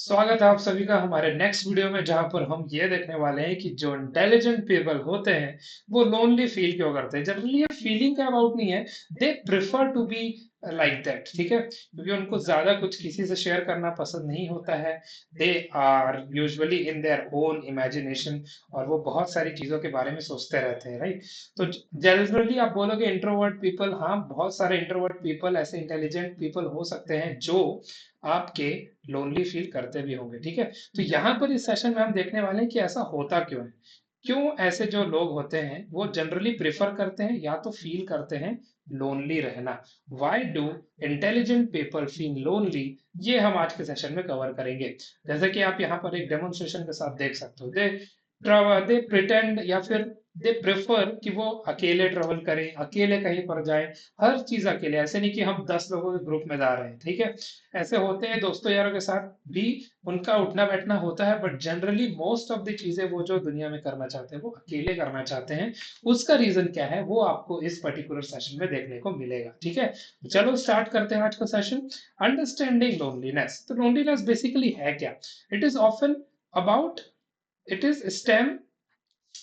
स्वागत है आप सभी का हमारे नेक्स्ट वीडियो में, जहां पर हम ये देखने वाले हैं कि जो इंटेलिजेंट पीपल होते हैं वो लोनली फील क्यों करते हैं। जनरली ये फीलिंग का अबाउट नहीं है, they prefer to be like that. ठीक है, क्योंकि उनको ज्यादा कुछ किसी से शेयर करना पसंद नहीं होता है। They are usually in their own imagination, और वो बहुत सारी चीजों के बारे में सोचते रहते हैं, राइट। तो जनरली आप बोलोगे इंट्रोवर्ट पीपल, हाँ बहुत सारे इंट्रोवर्ट पीपल ऐसे इंटेलिजेंट पीपल हो सकते हैं जो आपके लोनली फील करते भी होंगे। ठीक है, तो यहाँ पर इस सेशन में हम देखने वाले हैं कि ऐसा होता क्यों है। क्यों ऐसे जो लोग होते हैं वो जनरली प्रेफर करते हैं या तो फील करते हैं लोनली रहना। Why do intelligent people feel lonely, ये हम आज के सेशन में कवर करेंगे। जैसे कि आप यहाँ पर एक डेमोन्स्ट्रेशन के साथ देख सकते हो, दे प्रिटेंड या फिर दे प्रेफर कि वो अकेले ट्रेवल करें, अकेले कहीं पर जाएं, हर चीज अकेले। ऐसे नहीं कि हम 10 लोगों के ग्रुप में जा रहे हैं। ठीक है, ऐसे होते हैं दोस्तों यारों के साथ भी, उनका उठना बैठना होता है, but generally most of the चीजें वो जो दुनिया में करना चाहते हैं वो अकेले करना चाहते हैं। उसका रीजन क्या है वो आपको इस पर्टिकुलर सेशन में देखने को मिलेगा। ठीक है, तो चलो स्टार्ट करते हैं आज का सेशन। Understanding loneliness. तो लोनलीनेस बेसिकली है क्या? It is often about, it is stem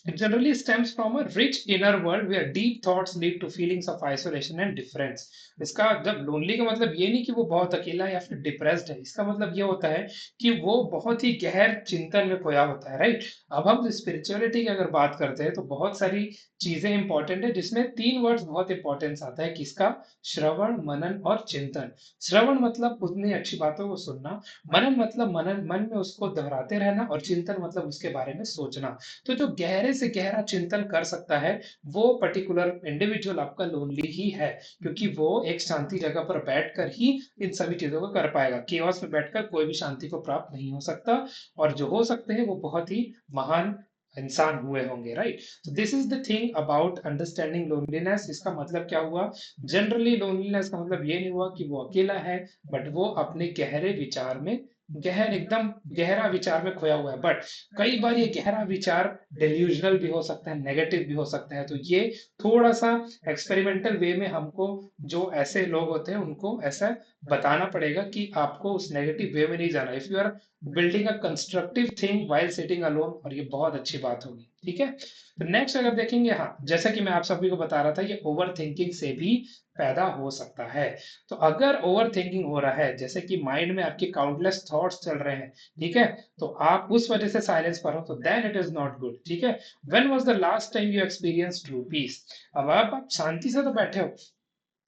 it generally stems from a rich inner world where deep thoughts lead to feelings of isolation and difference. इसका जब lonely का मतलब ये नहीं कि वो बहुत अकेला है या फिर डिप्रेस्ड है। इसका मतलब ये होता है कि वो बहुत ही गहर चिंतन में खोया होता है, राइट। अब हम स्पिरिचुअलिटी की अगर बात करते हैं तो बहुत सारी चीजें इंपॉर्टेंट है, जिसमें तीन वर्ड्स बहुत इंपॉर्टेंस आता है। किसका? श्रवण, मनन और चिंतन। श्रवण मतलब उतनी अच्छी बातों को सुनना, मनन मतलब मनन मन में उसको दोहराते रहना, और चिंतन मतलब उसके बारे में सोचना। तो जो गहरे से गहरा चिंतन कर सकता है वो पर्टिकुलर इंडिविजुअल आपका लोनली ही है, क्योंकि वो एक शांति जगह पर बैठकर ही इन सभी चीजों को कर पाएगा। केओस में बैठकर कोई भी शांति को प्राप्त नहीं हो सकता, और जो हो सकते हैं वो बहुत ही महान इंसान हुए होंगे, राइट। तो this is the thing about understanding loneliness. इसका मतलब क्या हुआ? जनरली लोनलीनेस का मतलब ये नहीं हुआ कि वो अकेला है, बट वो अपने गहरे विचार में, एकदम गहरा विचार में खोया हुआ है। बट कई बार ये गहरा विचार डेल्यूजनल भी हो सकता है, नेगेटिव भी हो सकता है। तो ये थोड़ा सा एक्सपेरिमेंटल वे में हमको, जो ऐसे लोग होते हैं उनको ऐसा बताना पड़ेगा कि आपको उस नेगेटिव वे में नहीं जाना। If you are building a constructive thing while sitting alone, और ये बहुत अच्छी बात होगी। ठीक है, तो नेक्स्ट अगर देखेंगे, हाँ जैसा कि मैं आप सभी को बता रहा था, ये ओवर थिंकिंग से भी पैदा हो सकता है। तो अगर ओवर थिंकिंग हो रहा है, जैसे कि माइंड में आपके काउंटलेस थॉट्स चल रहे हैं, ठीक है, तो आप उस वजह से साइलेंस पर हो, तो then it is not good. ठीक है, when was the last time you experience true peace? अब आप शांति से तो बैठे हो,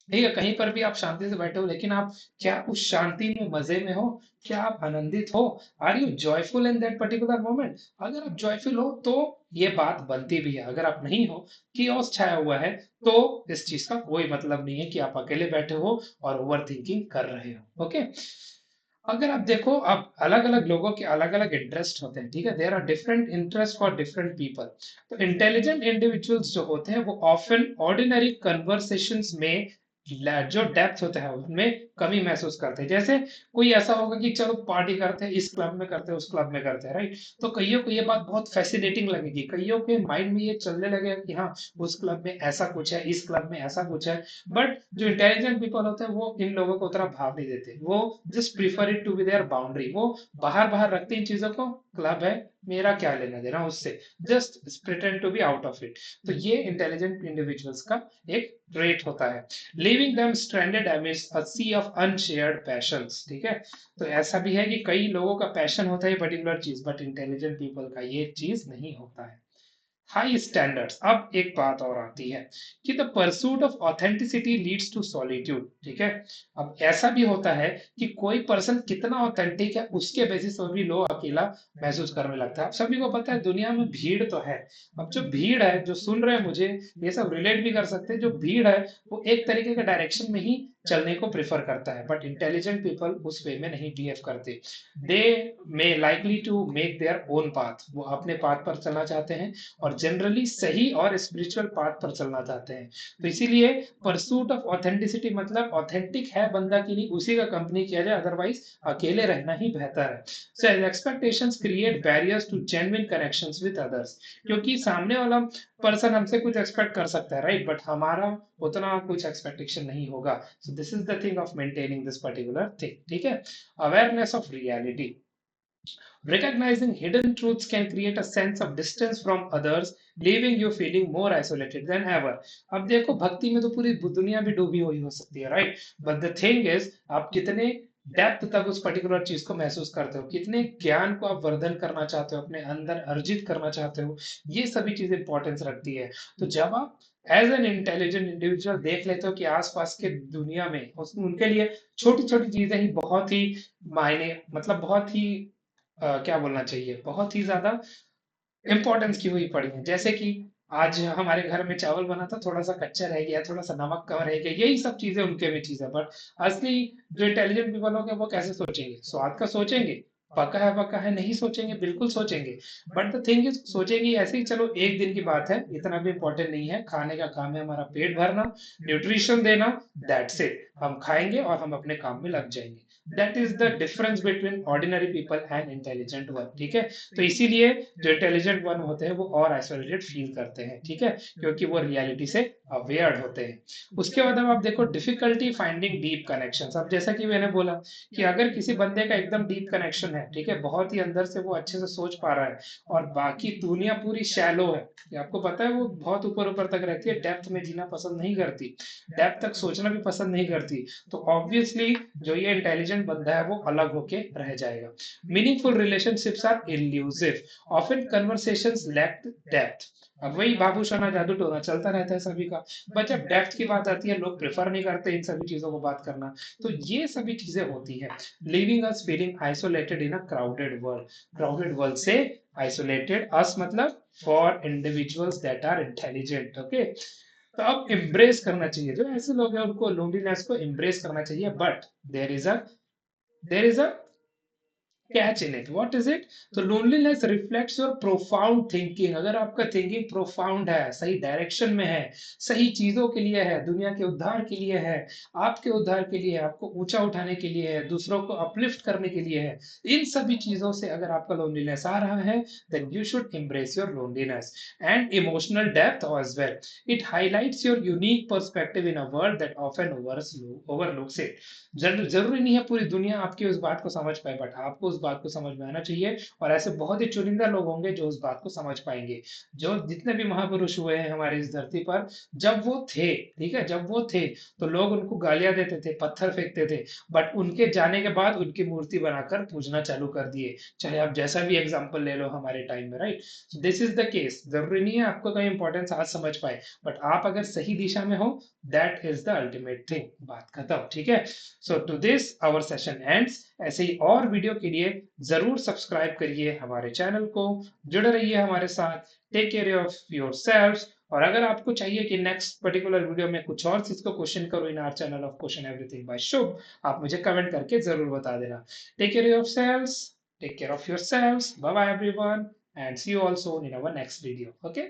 ठीक है, कहीं पर भी आप शांति से बैठे हो, लेकिन आप क्या उस शांति में मजे में हो? क्या आप आनंदित हो? Are you joyful in that particular moment? अगर आप जॉयफुल हो तो ये बात बनती भी है। अगर आप नहीं हो, किओस छाया हुआ है, तो इस चीज का कोई मतलब नहीं है कि आप अकेले बैठे हो और ओवर थिंकिंग कर रहे हो। ओके, अगर आप देखो, अब अलग अलग लोगों के अलग अलग इंटरेस्ट होते हैं। ठीक है, there are different interest for different people. तो इंटेलिजेंट इंडिविजुअल्स जो होते हैं वो ऑफन ऑर्डिनरी कन्वर्सेशंस में जो डेप्थ होता है उनमें कमी महसूस करते हैं। जैसे कोई ऐसा होगा कि चलो पार्टी करते हैं, इस क्लब में करते हैं, उस क्लब में करते हैं, राइट। तो कईयों को ये बात बहुत फैसिनेटिंग लगेगी, कईयों के माइंड में ये चलने लगेगा कि हाँ उस क्लब में ऐसा कुछ है, इस क्लब में ऐसा कुछ है। बट जो इंटेलिजेंट पीपल होते हैं वो इन लोगों को उतना भाव नहीं देते, वो just prefer it to be their boundary. वो बाहर बाहर रखते हैं इन चीजों को, क्लब है, मेरा क्या लेना देना उससे, just pretend to be out of it. तो ये इंटेलिजेंट इंडिविजुअल्स का एक ट्रेट होता है, leaving them stranded amidst a sea of unshared passions. ठीक है, तो ऐसा भी है कि कई लोगों का पैशन होता है पर्टिकुलर चीज, बट इंटेलिजेंट पीपल का ये चीज नहीं होता है। High standards. अब एक बात और आती है कि the pursuit of authenticity leads to solitude. ठीक है, अब ऐसा भी होता है कि कोई पर्सन कितना ऑथेंटिक है उसके बेसिस पर भी लोग अकेला महसूस करने लगता है। आप सभी को पता है दुनिया में भीड़ तो है। अब जो भीड़ है, जो सुन रहे हैं मुझे, ये सब रिलेट भी कर सकते हैं। जो भीड़ है वो एक तरीके के डायरेक्शन में ही चलने को प्रेफर करता है, बट इंटेलिजेंट पीपल उस वे में नहीं बिहेव करते। They may likely to make their own path, वो अपने पाथ पर चलना चाहते हैं, और जनरली सही और स्पिरिचुअल पाथ पर चलना चाहते हैं। तो इसीलिए परसूट ऑफ ऑथेंटिसिटी मतलब ऑथेंटिक है बंदा कि नहीं, उसी का कंपनी किया जाए, अदरवाइज अकेले रहना ही बेहतर है। So expectations create barriers to genuine connections with others, क्योंकि सामने वाला पर्सन हमसे कुछ एक्सपेक्ट कर सकता है, राइट, बट हमारा उतना कुछ एक्सपेक्टेशन नहीं होगा। So this is the thing of maintaining this particular thing. ठीक है, awareness of reality. Recognizing hidden truths can create a sense of distance from others, leaving you feeling more isolated than ever. अब देखो भक्ति में तो पूरी दुनिया भी डूबी हुई हो सकती है, right? But the thing is, आप कितने डेप्थ तक उस पर्टिकुलर चीज को महसूस करते हो, कितने ज्ञान को आप वर्धन करना चाहते हो, अपने अंदर अर्जित करना चाहते हो, ये सभी चीजें इंपॉर्टेंस रखती है। तो जब आप एज एन इंटेलिजेंट इंडिविजुअल देख लेते हो कि आसपास के दुनिया में उनके लिए छोटी छोटी चीजें ही बहुत ही मायने, मतलब बहुत ही क्या बोलना चाहिए, बहुत ही ज्यादा इंपॉर्टेंस की हुई पड़ी है। जैसे कि आज हमारे घर में चावल बना था, थोड़ा सा कच्चा रह गया, थोड़ा सा नमक कम रह गया, यही सब चीजें उनके में चीज है। बट असली जो इंटेलिजेंट पीपल होंगे वो कैसे सोचेंगे? स्वाद का सोचेंगे, पका है नहीं सोचेंगे, बिल्कुल सोचेंगे। बट द थिंग इज, सोचेंगे ऐसे ही, चलो एक दिन की बात है, इतना भी इंपॉर्टेंट नहीं है, खाने का काम है हमारा पेट भरना, न्यूट्रिशन देना, दैट्स इट। हम खाएंगे और हम अपने काम में लग जाएंगे। That is the difference between ordinary people and intelligent one, ठीक है? तो इसीलिए जो इंटेलिजेंट वन होते हैं वो और आइसोलेटेड फील करते हैं, ठीक है? क्योंकि वो रियलिटी से अवेयर होते हैं। उसके बाद अब आप देखो डिफिकल्टी फाइंडिंग डीप कनेक्शन। अब जैसा कि मैंने बोला कि अगर किसी बंदे का एकदम डीप कनेक्शन है, ठीक है, बहुत ही अंदर से वो अच्छे से सोच पा रहा है, और बाकी दुनिया पूरी शैलो है, ये आपको पता है, वो बहुत ऊपर ऊपर तक रहती है, डेप्थ में जीना पसंद नहीं करती, डेप्थ तक सोचना भी पसंद नहीं करती, तो ऑब्वियसली जो ये इंटेलिजेंट बंदा है वो अलग होके रह जाएगा। Meaningful relationships are elusive, often conversations lack depth. अब वही बाबू सोना जादू टोना चलता रहता है सभी का, बट जब डेप्थ की बात आती है लोग प्रेफर नहीं करते इन सभी चीजों को बात करना। तो ये सभी चीजें होती है, leaving us feeling isolated in a crowded world. Crowded world से आइसोलेटेड, अस मतलब for individuals that are intelligent, okay? तो अब एम्ब्रेस करना चाहिए, जो ऐसे लोग हैं उनको लोनलीनेस को एम्ब्रेस करना चाहिए। But there is a there is a catch in it. What is it? तो loneliness reflects your profound thinking. अगर आपका थिंकिंग प्रोफाउंड है, सही डायरेक्शन में है, सही चीजों के लिए है, दुनिया के उद्धार के लिए है, आपके उद्धार के लिए है, आपको ऊंचा उठाने के लिए है, दूसरों को अपलिफ्ट करने के लिए है, इन सभी चीजों से अगर आपका लोनलीनेस आ रहा है, then you should embrace your loneliness and emotional depth as well. It highlights your unique perspective in a world that often overlooks it. जरूरी नहीं है पूरी दुनिया आपकी उस बात को समझ पाए, बट आपको उस बात को समझ में आना चाहिए, और ऐसे बहुत ही चुनिंदा लोग होंगे जो उस बात को समझ पाएंगे। जो जितने भी महापुरुष हुए हैं हमारी इस धरती पर, जब वो थे, ठीक है, जब वो थे, तो लोग उनको गालियां देते थे, पत्थर फेंकते थे, बट उनके जाने के बाद उनकी मूर्ति बनाकर पूजना चालू कर दिए। चाहे आप जैसा भी एग्जाम्पल ले लो हमारे टाइम में, right? This is the case. जरूरी नहीं है आपको कोई इंपॉर्टेंस आज समझ पाए, बट आप अगर सही दिशा में हो, that is the ultimate thing. बात खत्म, ठीक है? So to this our session ends. ऐसे ही और वीडियो के लिए जरूर सब्सक्राइब करिए हमारे चैनल को, जुड़े रहिए हमारे साथ। Take care of yourself. और अगर आपको चाहिए कि नेक्स्ट पर्टिकुलर वीडियो में कुछ और चीज को क्वेश्चन करो in our channel of question everything bye Shubh, आप मुझे कमेंट करके जरूर बता देना। Take care of self, take care of yourself, bye bye everyone, and see you all soon in our next video, okay?